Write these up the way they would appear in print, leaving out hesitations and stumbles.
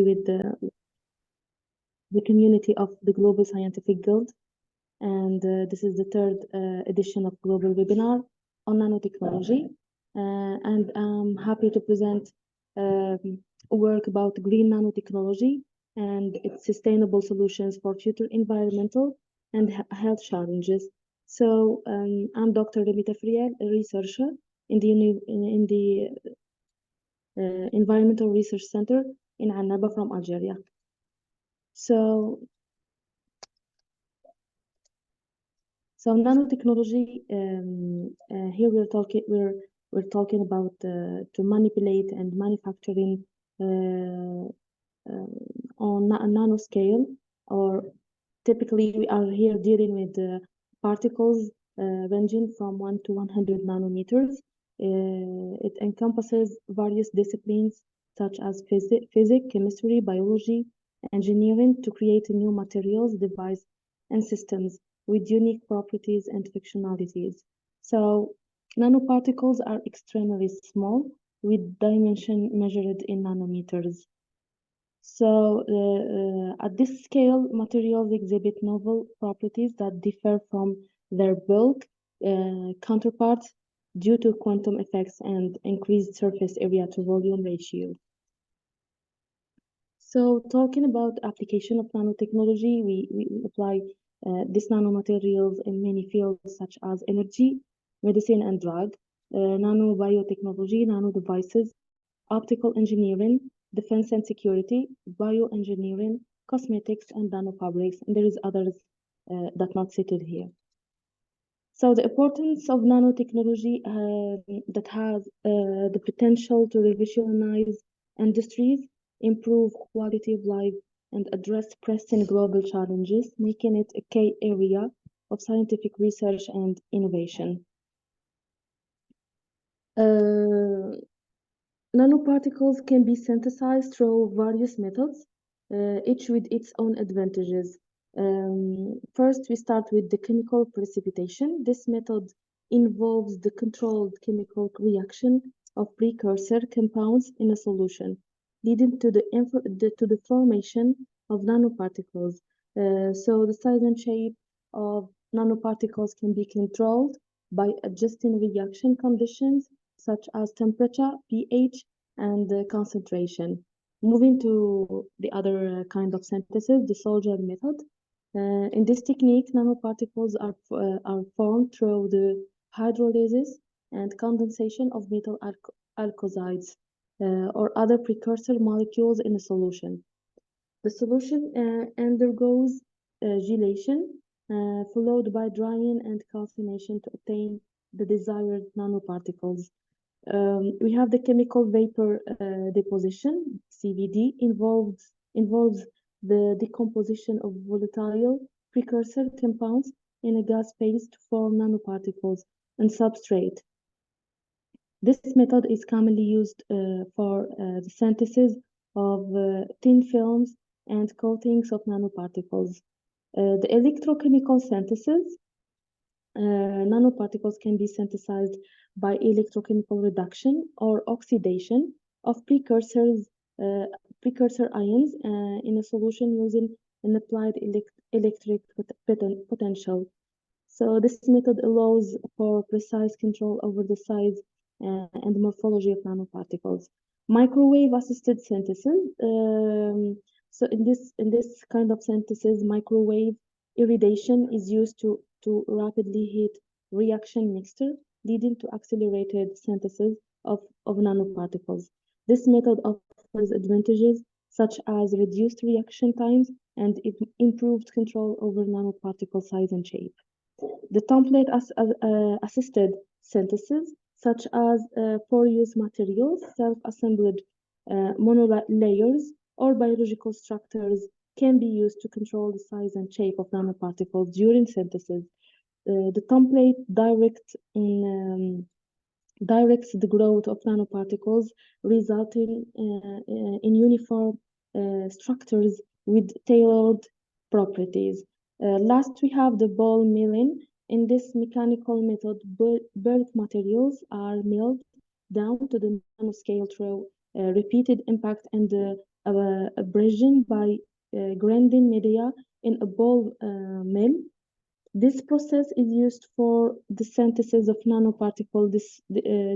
with the community of the Global Scientific Guild. And this is the third edition of Global Webinar on Nanotechnology. And I'm happy to present work about green nanotechnology and its sustainable solutions for future environmental and health challenges. So I'm Dr. REMITA Feriel, a researcher in the Environmental Research Center in Annaba from Algeria. So nanotechnology. Here we're talking about to manipulate and manufacturing on a nanoscale, or typically we are here dealing with particles ranging from 1 to 100 nanometers. It encompasses various disciplines such as physics, chemistry, biology, engineering to create new materials, devices, and systems with unique properties and functionalities. So nanoparticles are extremely small with dimension measured in nanometers. So at this scale, materials exhibit novel properties that differ from their bulk counterparts due to quantum effects and increased surface area to volume ratio. So talking about application of nanotechnology, we apply these nanomaterials in many fields such as energy, medicine and drug, nanobiotechnology, nanodevices, optical engineering, defense and security, bioengineering, cosmetics, and nanofabrics. And there is others that not cited here. So the importance of nanotechnology that has the potential to revolutionize industries, improve quality of life, and address pressing global challenges, making it a key area of scientific research and innovation. Nanoparticles can be synthesized through various methods, each with its own advantages. First, we start with the chemical precipitation. This method involves the controlled chemical reaction of precursor compounds in a solution, leading to the formation of nanoparticles. So the size and shape of nanoparticles can be controlled by adjusting reaction conditions such as temperature, pH, and concentration. Moving to the other kind of synthesis, the soldier method. In this technique, nanoparticles are formed through the hydrolysis and condensation of metal alkoxides or other precursor molecules in a solution. The solution undergoes gelation, followed by drying and calcination to obtain the desired nanoparticles. We have the chemical vapor deposition, CVD, involves the decomposition of volatile precursor compounds in a gas phase to form nanoparticles and substrate. This method is commonly used for the synthesis of thin films and coatings of nanoparticles. The electrochemical synthesis, nanoparticles can be synthesized by electrochemical reduction or oxidation of precursor ions in a solution using an applied electric potential. So this method allows for precise control over the size and morphology of nanoparticles. Microwave-assisted synthesis. So in this kind of synthesis, microwave irradiation is used to rapidly heat reaction mixture, leading to accelerated synthesis of nanoparticles. This method offers advantages such as reduced reaction times and improved control over nanoparticle size and shape. The template assisted synthesis, such as porous materials, self-assembled monolayers, or biological structures, can be used to control the size and shape of nanoparticles during synthesis. The template directs the growth of nanoparticles, resulting in uniform structures with tailored properties. Last, we have the ball milling. In this mechanical method, bulk materials are milled down to the nanoscale through repeated impact and abrasion by grinding media in a ball mill. This process is used for the synthesis of nanoparticle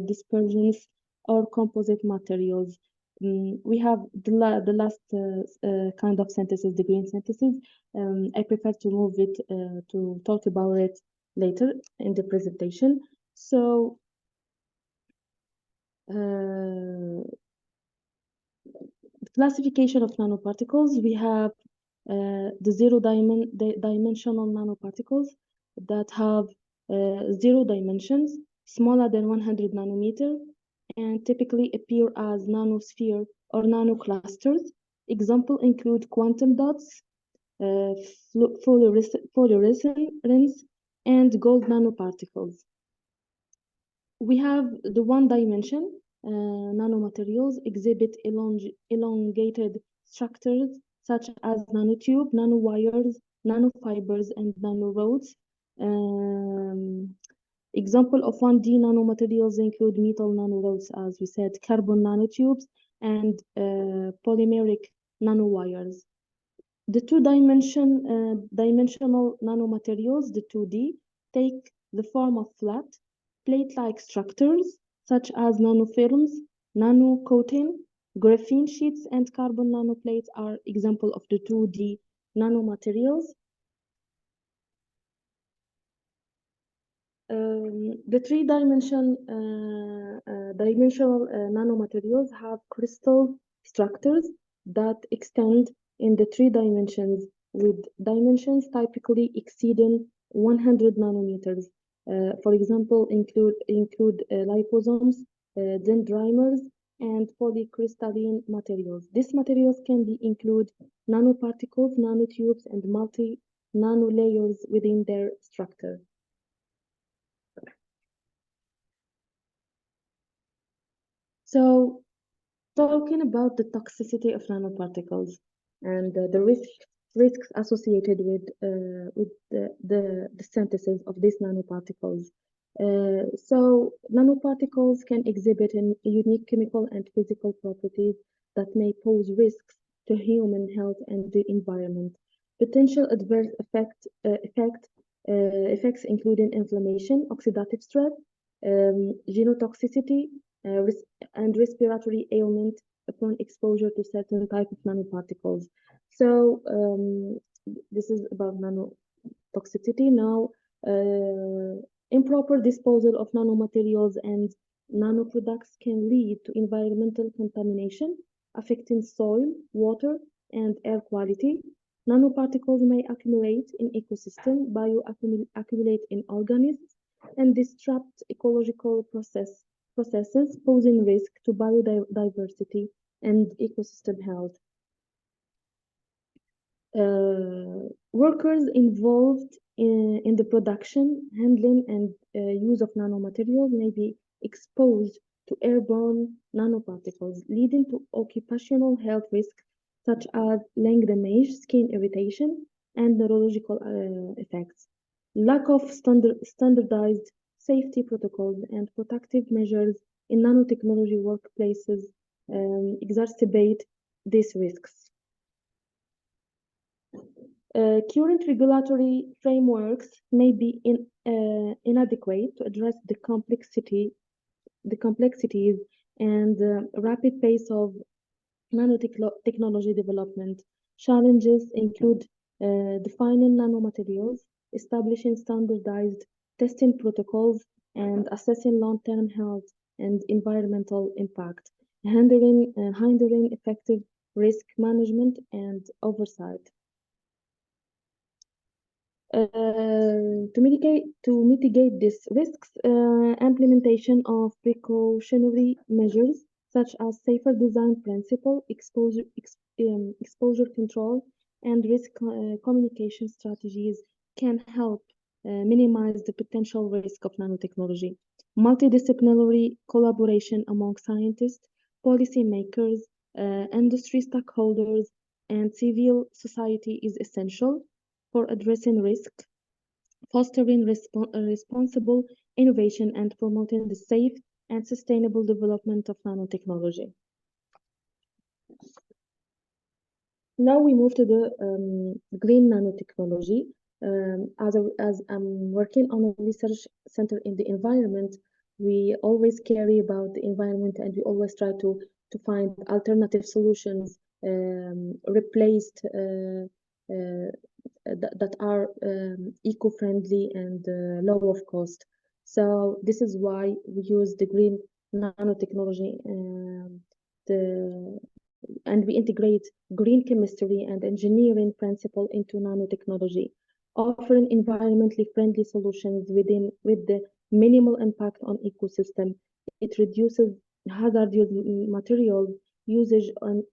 dispersions or composite materials. We have the last kind of synthesis, the green synthesis. I prefer to move it to talk about it later in the presentation. So, the classification of nanoparticles, we have the dimensional nanoparticles that have 0 dimensions, smaller than 100 nanometer, and typically appear as nanosphere or nanoclusters. Example include quantum dots, fluorescence, and gold nanoparticles. We have the 1 dimension nanomaterials exhibit elongated structures such as nanotube, nanowires, nanofibers, and nanorods. Example of 1D nanomaterials include metal nanorods, as we said, carbon nanotubes, and polymeric nanowires. The dimensional nanomaterials, the 2D, take the form of flat, plate-like structures such as nanofilms, nanocoating, graphene sheets, and carbon nanoplates are example of the 2D nanomaterials. The dimensional nanomaterials have crystal structures that extend in the 3 dimensions, with dimensions typically exceeding 100 nanometers. For example, include liposomes, dendrimers, and polycrystalline materials. These materials can include nanoparticles, nanotubes, and multi-nanolayers within their structure. So, talking about the toxicity of nanoparticles and the risks associated with the synthesis of these nanoparticles. So, nanoparticles can exhibit unique chemical and physical properties that may pose risks to human health and the environment. Potential adverse effects including inflammation, oxidative stress, genotoxicity, and respiratory ailment upon exposure to certain type of nanoparticles. So this is about nanotoxicity. Now, improper disposal of nanomaterials and nanoproducts can lead to environmental contamination, affecting soil, water, and air quality. Nanoparticles may accumulate in ecosystem, accumulate in organisms, and disrupt ecological processes, posing risk to biodiversity and ecosystem health. Workers involved in the production, handling, and use of nanomaterials may be exposed to airborne nanoparticles, leading to occupational health risks such as lung damage, skin irritation, and neurological effects. Lack of standardized safety protocols and protective measures in nanotechnology workplaces exacerbate these risks. Current regulatory frameworks may be inadequate to address the complexities and rapid pace of nanotechnology development. Challenges include defining nanomaterials, establishing standardized testing protocols, and assessing long-term health and environmental impact, hindering effective risk management and oversight. To mitigate these risks, implementation of precautionary measures such as safer design principle, exposure control, and risk communication strategies can help minimize the potential risk of nanotechnology. Multidisciplinary collaboration among scientists, policymakers, industry stakeholders, and civil society is essential for addressing risk, fostering responsible innovation, and promoting the safe and sustainable development of nanotechnology. Now we move to the green nanotechnology. As I'm working on a research center in the environment, we always care about the environment and we always try to find alternative solutions, replaced that are eco-friendly and low of cost. So this is why we use the green nanotechnology, the and we integrate green chemistry and engineering principle into nanotechnology, offering environmentally friendly solutions with the minimal impact on ecosystem. It reduces hazardous materials usage and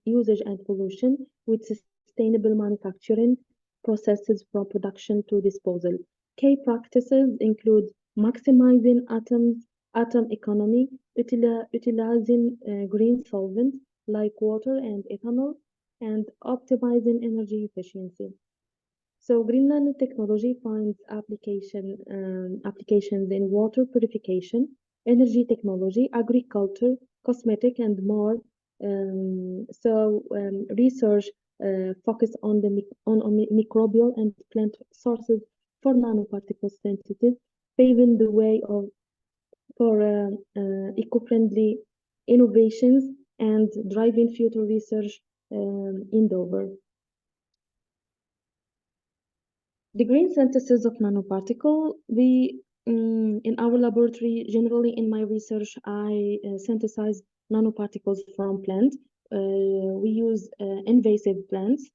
pollution with sustainable manufacturing processes from production to disposal. Key practices include maximizing atom economy, utilizing green solvents like water and ethanol, and optimizing energy efficiency. So green nanotechnology finds applications in water purification, energy technology, agriculture, cosmetic, and more. Research focus on on microbial and plant sources for nanoparticle synthesis, paving the way for eco-friendly innovations and driving future research endeavor. The green synthesis of nanoparticle, in our laboratory, generally in my research, I synthesize nanoparticles from plants. We use invasive plants.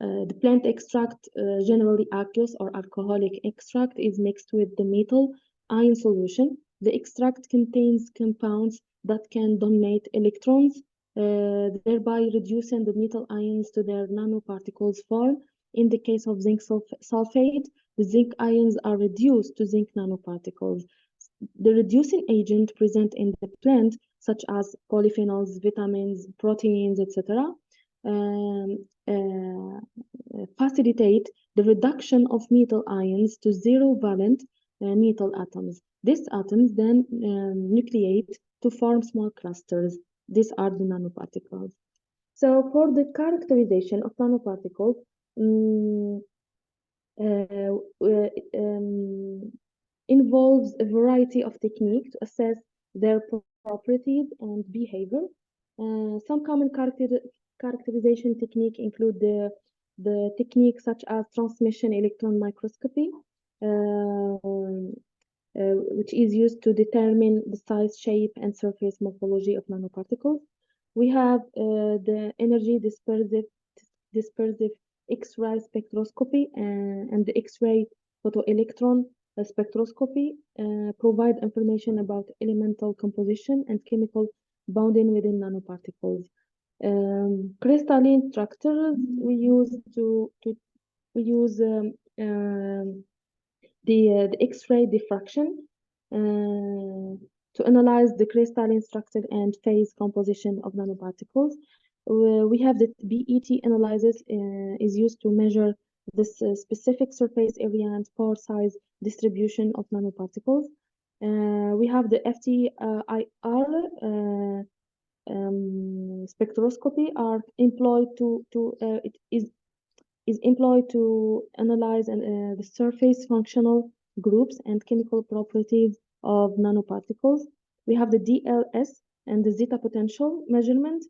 The plant extract, generally aqueous or alcoholic extract, is mixed with the metal ion solution. The extract contains compounds that can donate electrons, thereby reducing the metal ions to their nanoparticles form. In the case of zinc sulfate, the zinc ions are reduced to zinc nanoparticles. The reducing agent present in the plant, such as polyphenols, vitamins, proteins, etc., facilitate the reduction of metal ions to zero-valent metal atoms. These atoms then nucleate to form small clusters. These are the nanoparticles. So for the characterization of nanoparticles, um, involves a variety of techniques to assess their properties and behavior. Some common characterization technique include the techniques such as transmission electron microscopy, which is used to determine the size, shape, and surface morphology of nanoparticles. We have the energy dispersive X-ray spectroscopy and the X-ray photoelectron spectroscopy provide information about elemental composition and chemical bonding within nanoparticles. Crystalline structures we use we use the X-ray diffraction to analyze the crystalline structure and phase composition of nanoparticles. We have the BET analysis is used to measure this specific surface area and pore size distribution of nanoparticles. We have the FTIR spectroscopy are employed it is employed to analyze the surface functional groups and chemical properties of nanoparticles. We have the DLS and the zeta potential measurement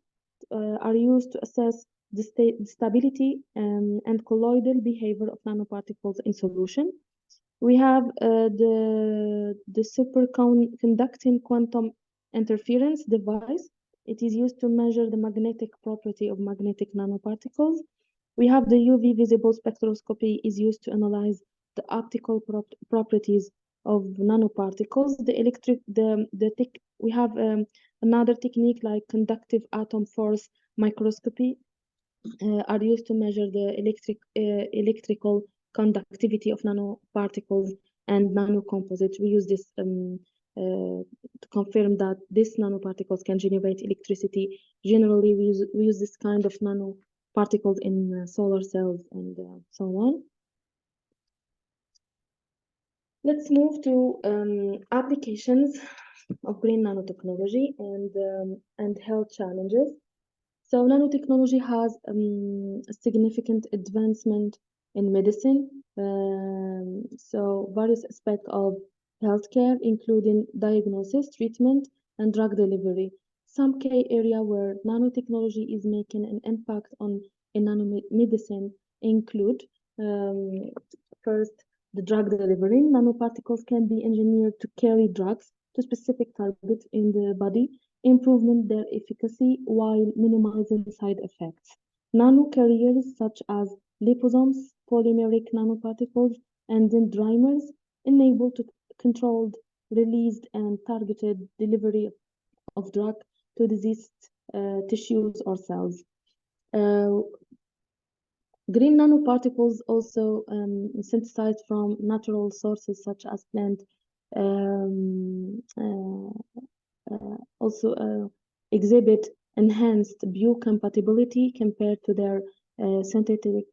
are used to assess the stability and colloidal behavior of nanoparticles in solution. We have the superconducting quantum interference device. It is used to measure the magnetic property of magnetic nanoparticles. We have the UV visible spectroscopy is used to analyze the optical properties of nanoparticles. We have another technique like conductive atom force microscopy are used to measure the electrical conductivity of nanoparticles and nanocomposites. We use this to confirm that these nanoparticles can generate electricity. Generally, we use this kind of nanoparticles in solar cells and so on. Let's move to applications of green nanotechnology and health challenges. So nanotechnology has a significant advancement in medicine. So various aspects of healthcare, including diagnosis, treatment, and drug delivery. Some key area where nanotechnology is making an impact on in nanomedicine include um, first, the drug delivery. Nanoparticles can be engineered to carry drugs to specific targets in the body, improving their efficacy while minimizing side effects. Nanocarriers such as liposomes, polymeric nanoparticles, and dendrimers enable to controlled, released, and targeted delivery of drug to diseased tissues or cells. Uh, Green nanoparticles also synthesized from natural sources such as plant um, uh, also exhibit enhanced biocompatibility compared to their synthetic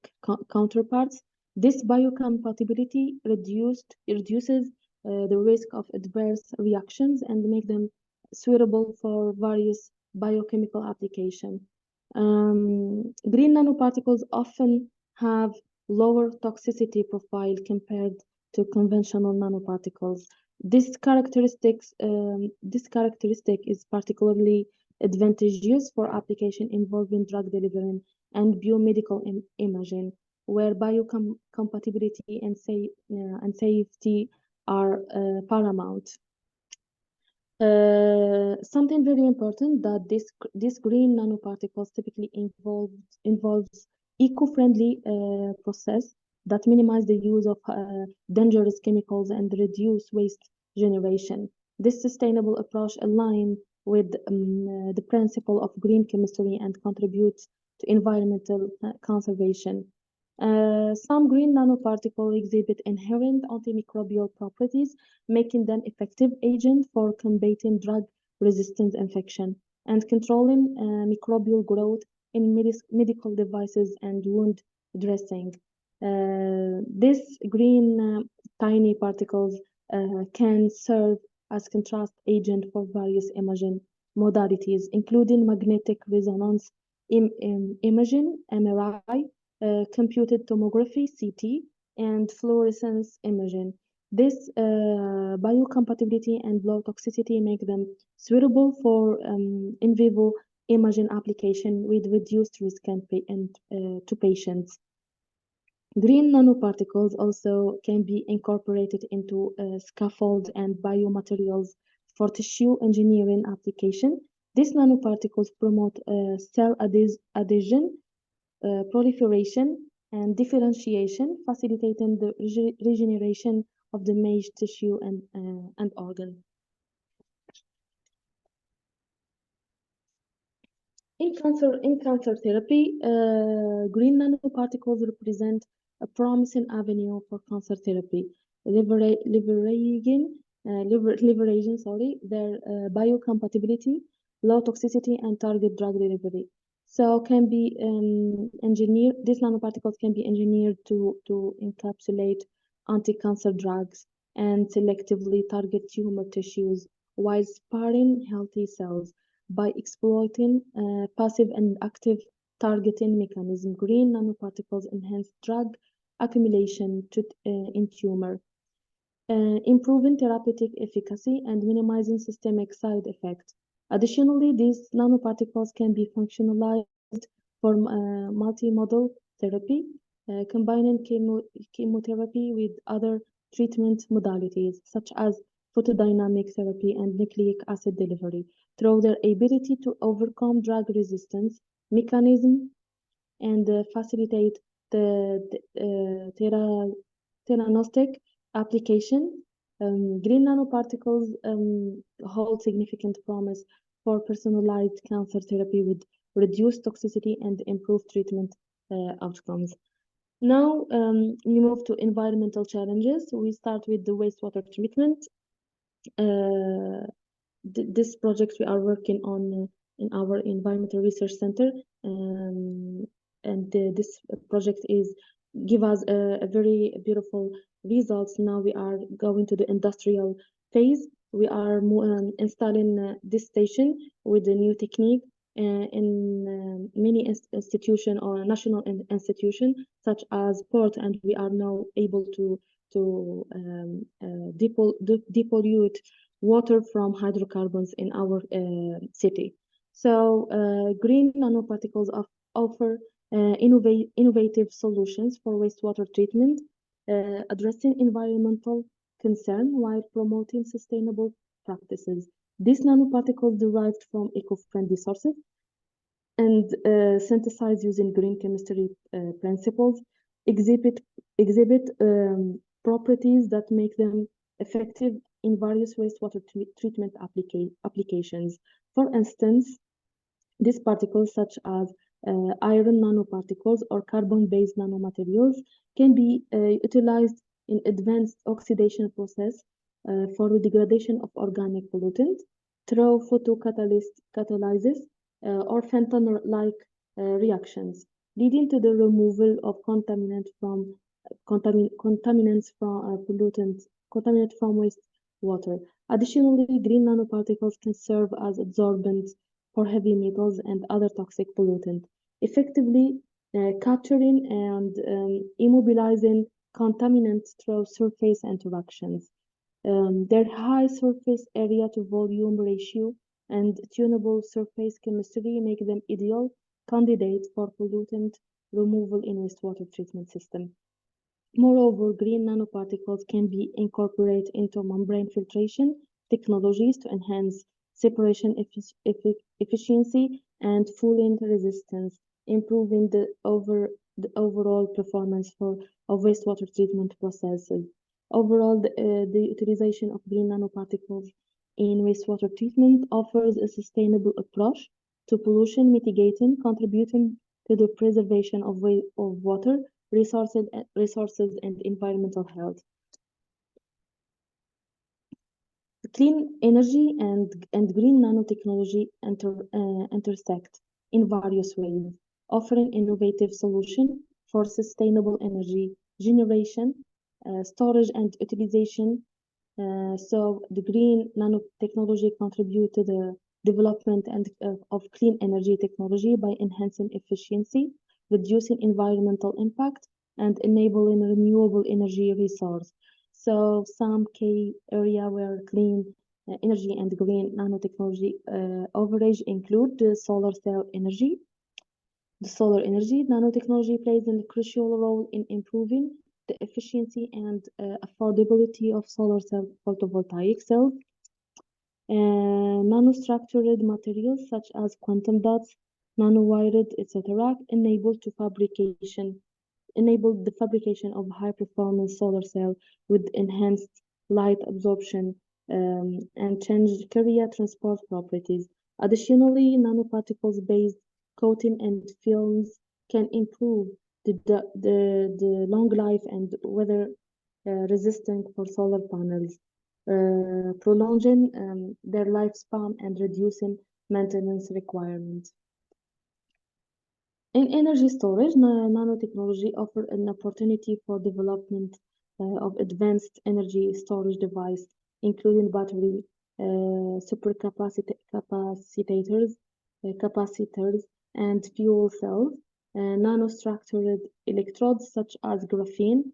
counterparts. This biocompatibility reduces the risk of adverse reactions and make them suitable for various biochemical applications. Green nanoparticles often have lower toxicity profile compared to conventional nanoparticles. This characteristic is particularly advantageous for application involving drug delivery and biomedical imaging, where biocompatibility and safety are paramount. Something very important that this green nanoparticles typically involves eco-friendly process that minimize the use of dangerous chemicals and reduce waste generation. This sustainable approach aligns with the principle of green chemistry and contributes to environmental conservation. Some green nanoparticles exhibit inherent antimicrobial properties, making them effective agent for combating drug-resistant infection and controlling microbial growth in medical devices and wound dressing. These green tiny particles can serve as contrast agent for various imaging modalities, including magnetic resonance imaging, MRI, computed tomography, CT, and fluorescence imaging. This biocompatibility and low toxicity make them suitable for in vivo imaging application with reduced risk to patients. Green nanoparticles also can be incorporated into scaffolds and biomaterials for tissue engineering application. These nanoparticles promote cell adhesion, proliferation, and differentiation, facilitating the regeneration of the damaged tissue and organ. In cancer therapy, green nanoparticles represent a promising avenue for cancer therapy, leveraging their biocompatibility, low toxicity, and target drug delivery. So can be engineered. These nanoparticles can be engineered to encapsulate anti-cancer drugs and selectively target tumor tissues while sparing healthy cells by exploiting passive and active targeting mechanism. Green nanoparticles enhance drug accumulation in tumor, improving therapeutic efficacy and minimizing systemic side effects. Additionally, these nanoparticles can be functionalized for multimodal therapy, combining chemotherapy with other treatment modalities, such as photodynamic therapy and nucleic acid delivery, through their ability to overcome drug resistance mechanism and facilitate the theranostic application. Green nanoparticles hold significant promise for personalized cancer therapy with reduced toxicity and improved treatment outcomes. Now, we move to environmental challenges. We start with the wastewater treatment. This project we are working on in our environmental research center, and this project is give us a very beautiful results. Now we are going to the industrial phase. We are installing this station with the new technique in many institution or national institution such as port, and we are now able to depollute water from hydrocarbons in our city. So green nanoparticles offer innovative solutions for wastewater treatment, addressing environmental concern while promoting sustainable practices. These nanoparticles derived from eco-friendly sources and synthesized using green chemistry principles exhibit properties that make them effective in various wastewater treatment applications. For instance, these particles, such as iron nanoparticles or carbon-based nanomaterials, can be utilized in advanced oxidation process for the degradation of organic pollutant through catalysis or fentanyl-like reactions, leading to the removal of contaminants from contaminants from wastewater. Additionally, green nanoparticles can serve as absorbents for heavy metals and other toxic pollutants, effectively capturing and immobilizing contaminants through surface interactions. Their high surface area to volume ratio and tunable surface chemistry make them ideal candidates for pollutant removal in wastewater treatment system. Moreover, green nanoparticles can be incorporated into membrane filtration technologies to enhance separation efficiency and fouling resistance, improving the overall performance of wastewater treatment processes. Overall, the utilization of green nanoparticles in wastewater treatment offers a sustainable approach to pollution mitigating, contributing to the preservation of water resources and environmental health. Clean energy and green nanotechnology intersect in various ways, offering innovative solutions for sustainable energy generation, storage, and utilization. So the green nanotechnology contribute to the development of clean energy technology by enhancing efficiency, reducing environmental impact, and enabling renewable energy resource. So some key area where clean energy and green nanotechnology overage include the solar cell energy. The solar energy nanotechnology plays a crucial role in improving the efficiency and affordability of solar cell photovoltaic cells. Nanostructured materials such as quantum dots, nanowired, etc., enable the fabrication of high-performance solar cell with enhanced light absorption and changed carrier transport properties. Additionally, nanoparticles-based coating and films can improve the long life and weather resistant for solar panels, prolonging their lifespan and reducing maintenance requirements. In energy storage, nanotechnology offers an opportunity for development of advanced energy storage devices, including battery capacitors, and fuel cells. Nanostructured electrodes such as graphene,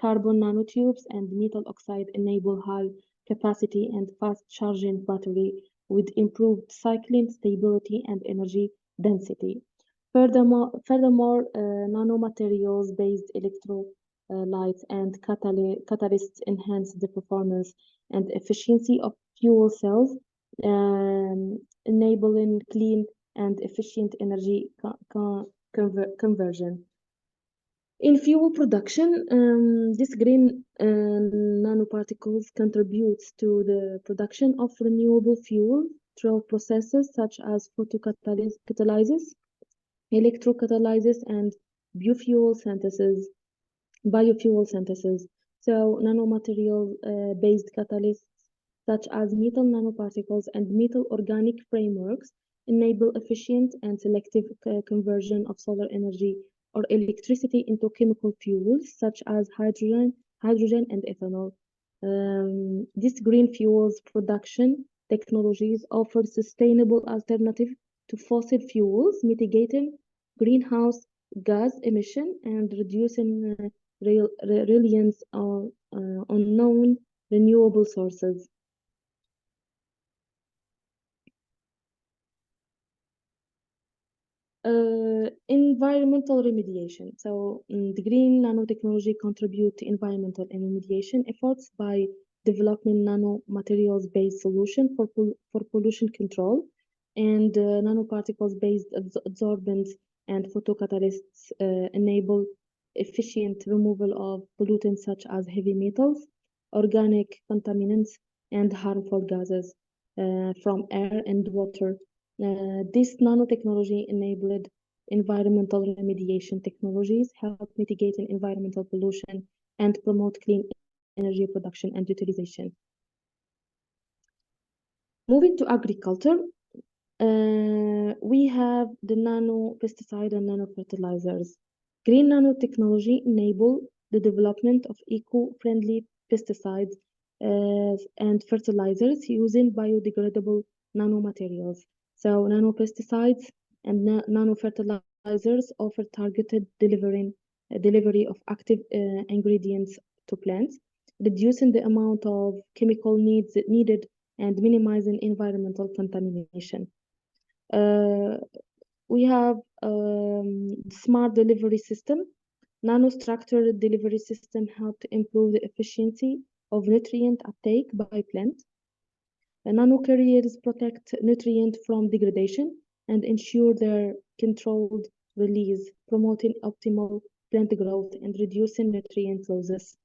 carbon nanotubes, and metal oxide enable high capacity and fast charging battery with improved cycling stability and energy density. Furthermore, nanomaterials-based electrolytes and catalysts enhance the performance and efficiency of fuel cells, enabling clean and efficient energy conversion. In fuel production, this green nanoparticles contributes to the production of renewable fuel through processes such as photocatalysis, electrocatalysis, and biofuel synthesis. So nanomaterial-based catalysts such as metal nanoparticles and metal organic frameworks enable efficient and selective conversion of solar energy or electricity into chemical fuels such as hydrogen and ethanol. These green fuels production technologies offer sustainable alternative to fossil fuels, mitigating greenhouse gas emission and reducing reliance on known renewable sources. Environmental remediation. So the green nanotechnology contribute to environmental and remediation efforts by developing nanomaterials-based solution for pollution control and nanoparticles-based absorbents and photocatalysts enable efficient removal of pollutants such as heavy metals, organic contaminants, and harmful gases from air and water. This nanotechnology enabled environmental remediation technologies, help mitigating environmental pollution, and promote clean energy production and utilization. Moving to agriculture, we have the nano-pesticide and nano-fertilizers. Green nanotechnology enable the development of eco-friendly pesticides and fertilizers using biodegradable nanomaterials. So nanopesticides and nanofertilizers offer targeted delivery of active ingredients to plants, reducing the amount of chemical needs needed and minimizing environmental contamination. We have smart delivery system. Nanostructured delivery system help to improve the efficiency of nutrient uptake by plant. Nanocarriers protect nutrient from degradation and ensure their controlled release, promoting optimal plant growth and reducing nutrient losses.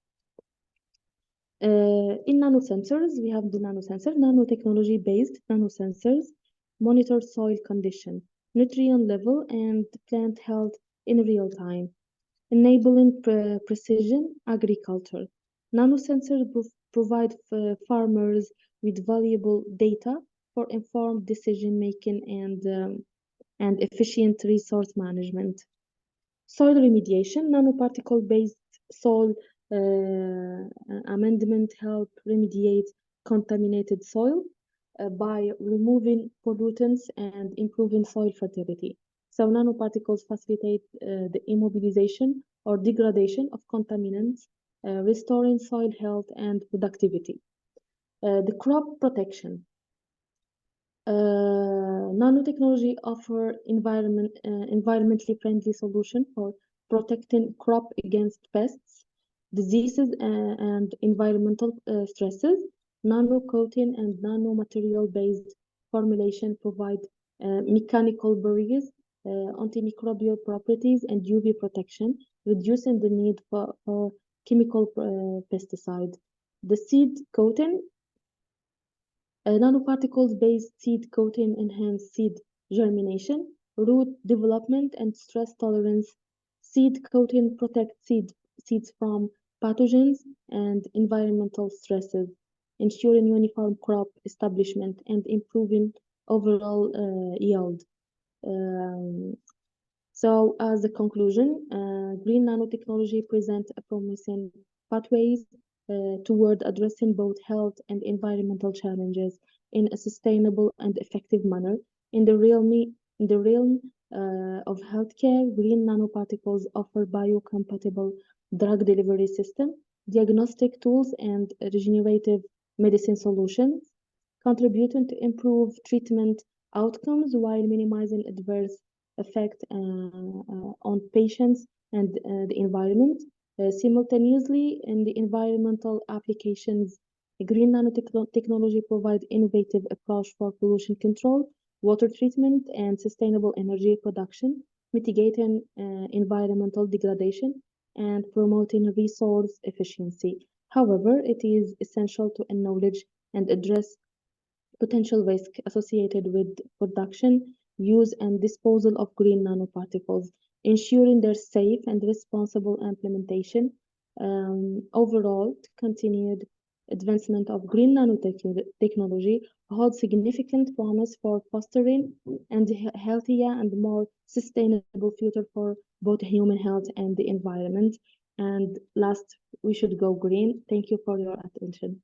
In nanosensors, we have the nanosensor, nanotechnology-based nanosensors monitor soil condition, nutrient level, and plant health in real time, enabling precision agriculture. Nanosensors provide farmers with valuable data for informed decision making and efficient resource management. Soil remediation, nanoparticle-based soil amendment help remediate contaminated soil by removing pollutants and improving soil fertility. So nanoparticles facilitate the immobilization or degradation of contaminants, restoring soil health and productivity. The crop protection. Nanotechnology offer environmentally friendly solution for protecting crop against pests, diseases, and environmental stresses. Nano coating and nanomaterial-based formulation provide mechanical barriers, antimicrobial properties, and UV protection, reducing the need for chemical pesticide. The seed coating. Nanoparticles-based seed coating enhance seed germination, root development, and stress tolerance. Seed coating protects seeds from pathogens and environmental stresses, ensuring uniform crop establishment and improving overall yield. So as a conclusion, green nanotechnology presents a promising pathways toward addressing both health and environmental challenges in a sustainable and effective manner. In the realm of healthcare, green nanoparticles offer biocompatible drug delivery system, diagnostic tools, and regenerative medicine solutions, contributing to improve treatment outcomes while minimizing adverse effect on patients and the environment. Simultaneously, in the environmental applications, green nanotechnology provides innovative approach for pollution control, water treatment, and sustainable energy production, mitigating environmental degradation and promoting resource efficiency. However, it is essential to acknowledge and address potential risk associated with production, use, and disposal of green nanoparticles, ensuring their safe and responsible implementation. Overall, continued advancement of green nanotechnology holds significant promise for fostering and healthier and more sustainable future for both human health and the environment. And last, we should go green. Thank you for your attention.